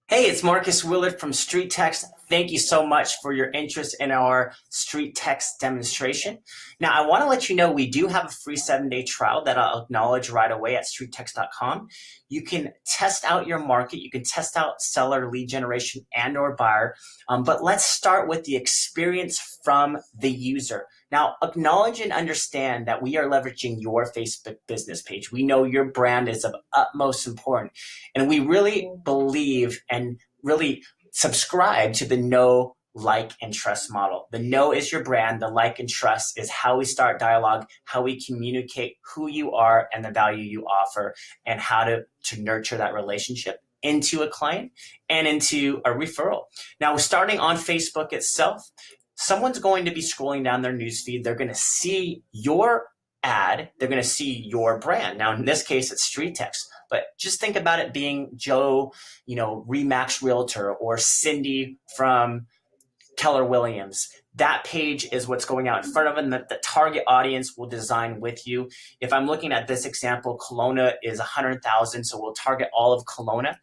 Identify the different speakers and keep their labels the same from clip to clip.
Speaker 1: Hey, it's Marcus Willard from StreetText. Thank you so much for your interest in our StreetText demonstration. Now, I want to let you know we do have a free 7-day trial that I'll acknowledge right away at StreetText.com. You can test out your market. You can test out seller lead generation and or buyer. But let's start with the experience from the user. Now, acknowledge and understand that we are leveraging your Facebook business page. We know your brand is of utmost importance. And we really believe and really subscribe to the know, like, and trust model. The know is your brand. The like and trust is how we start dialogue, how we communicate who you are and the value you offer, and how to nurture that relationship into a client and into a referral. Now, starting on Facebook itself, someone's going to be scrolling down their newsfeed. They're going to see your ad. They're going to see your brand. Now, in this case, it's StreetText. But just think about it being Joe, Remax Realtor, or Cindy from Keller Williams. That page is what's going out in front of them that the target audience will design with you. If I'm looking at this example, Kelowna is 100,000, so we'll target all of Kelowna.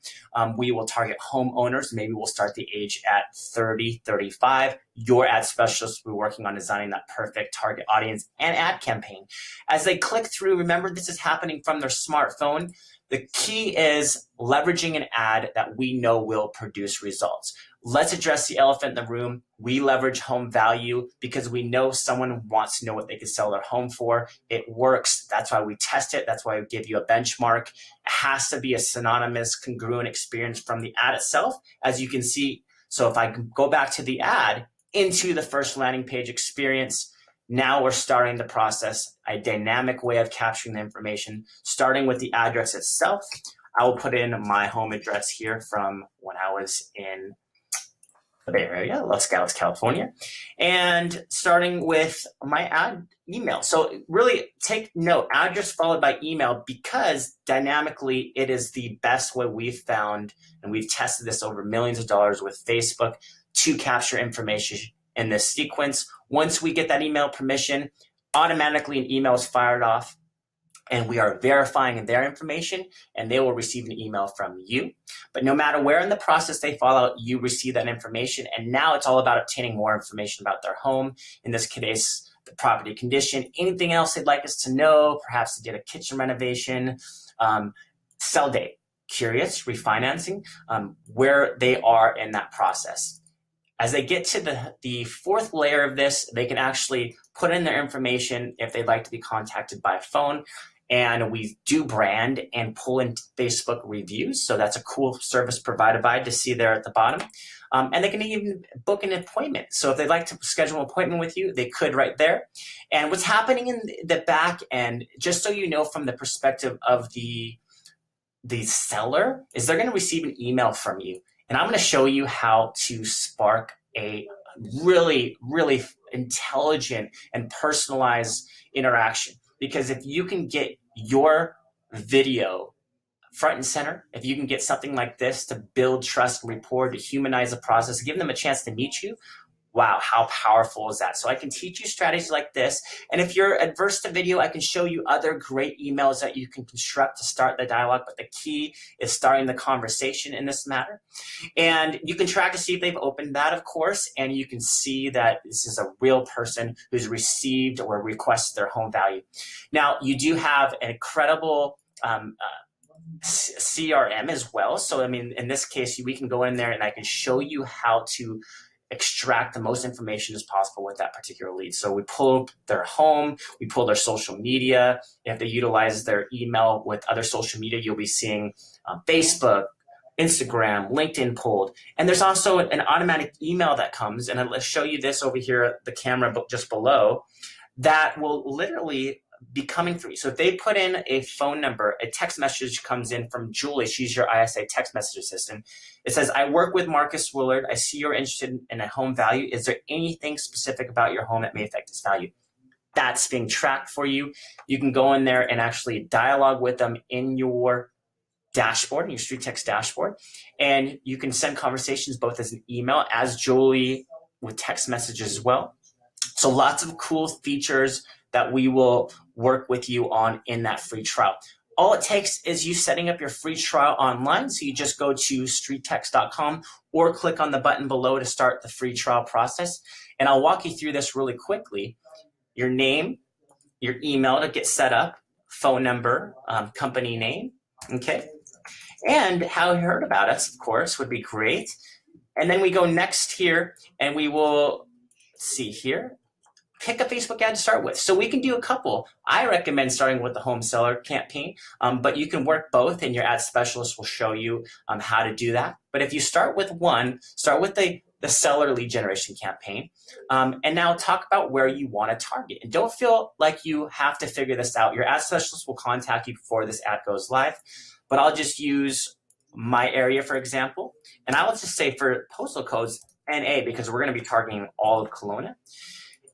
Speaker 1: We will target homeowners. Maybe we'll start the age at 30, 35. Your ad specialist will be working on designing that perfect target audience and ad campaign. As they click through, remember this is happening from their smartphone. The key is leveraging an ad that we know will produce results. Let's address the elephant in the room. We leverage home value because we know someone wants to know what they can sell their home for. It works. That's why we test it. That's why we give you a benchmark. It has to be a synonymous, congruent experience from the ad itself, as you can see. So if I go back to the ad into the first landing page experience, now we're starting the process, a dynamic way of capturing the information, starting with the address itself. I will put in my home address here from when I was in the Bay Area, Los Gatos, California, and starting with my ad email. So really take note, address followed by email, because dynamically it is the best way we've found, and we've tested this over millions of dollars with Facebook to capture information in this sequence. Once we get that email permission, automatically an email is fired off, and we are verifying their information, and they will receive an email from you. But no matter where in the process they follow, you receive that information, and now it's all about obtaining more information about their home. In this case, the property condition, anything else they'd like us to know, perhaps they did a kitchen renovation, sell date, curious, refinancing, where they are in that process. As they get to the fourth layer of this, they can actually put in their information if they'd like to be contacted by phone. And we do brand and pull in Facebook reviews. So that's a cool service provided by to see there at the bottom. And they can even book an appointment. So if they'd like to schedule an appointment with you, they could right there. And what's happening in the back end, just so you know from the perspective of the seller, is they're going to receive an email from you. And I'm going to show you how to spark a really, really intelligent and personalized interaction. Because if you can get your video front and center, if you can get something like this to build trust and rapport, to humanize the process, give them a chance to meet you, wow, how powerful is that? So I can teach you strategies like this. And if you're adverse to video, I can show you other great emails that you can construct to start the dialogue. But the key is starting the conversation in this matter. And you can track to see if they've opened that, of course, and you can see that this is a real person who's received or requested their home value. Now, you do have an incredible CRM as well. So, I mean, in this case, we can go in there and I can show you how to extract the most information as possible with that particular lead. So we pull their home, we pull their social media. If they utilize their email with other social media, you'll be seeing Facebook, Instagram, LinkedIn pulled. And there's also an automatic email that comes, and I'll show you this over here at the camera just below, that will literally be coming through. So if they put in a phone number, a text message comes in from Julie. She's your ISA text message assistant. It says, I work with Marcus Willard. I see you're interested in a home value. Is there anything specific about your home that may affect its value? That's being tracked for you. You can go in there and actually dialogue with them in your dashboard, in your StreetText dashboard. And you can send conversations both as an email, as Julie with text messages as well. So lots of cool features that we will work with you on in that free trial. All it takes is you setting up your free trial online. So you just go to StreetText.com or click on the button below to start the free trial process. And I'll walk you through this really quickly. Your name, your email to get set up, phone number, company name, okay? And how you heard about us, of course, would be great. And then we go next here and we will see here, pick a Facebook ad to start with. So we can do a couple. I recommend starting with the home seller campaign, but you can work both and your ad specialist will show you how to do that. But if you start with one, start with the seller lead generation campaign. And now talk about where you want to target. And don't feel like you have to figure this out. Your ad specialist will contact you before this ad goes live, but I'll just use my area, for example. And I will just say for postal codes, NA, because we're going to be targeting all of Kelowna.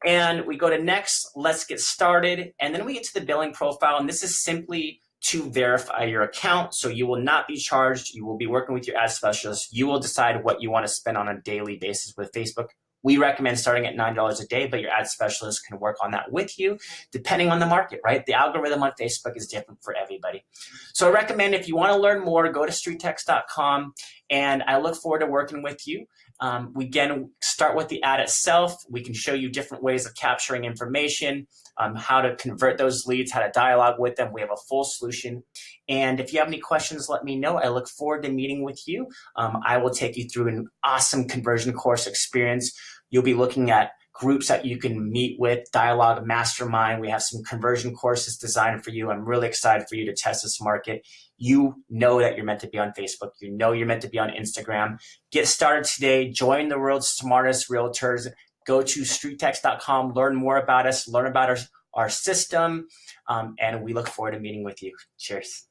Speaker 1: And we go to next, let's get started. And then we get to the billing profile. And this is simply to verify your account. So you will not be charged. You will be working with your ad specialist. You will decide what you want to spend on a daily basis with Facebook. We recommend starting at $9 a day, but your ad specialist can work on that with you, depending on the market, right? The algorithm on Facebook is different for everybody. So I recommend if you want to learn more, go to StreetText.com, and I look forward to working with you. We again start with the ad itself. We can show you different ways of capturing information, how to convert those leads, how to dialogue with them. We have a full solution. And if you have any questions, let me know. I look forward to meeting with you. I will take you through an awesome conversion course experience. You'll be looking at groups that you can meet with, dialogue, mastermind. We have some conversion courses designed for you. I'm really excited for you to test this market. You know that you're meant to be on Facebook. You know you're meant to be on Instagram. Get started today. Join the world's smartest realtors. Go to StreetText.com, learn more about us, learn about our system, and we look forward to meeting with you. Cheers.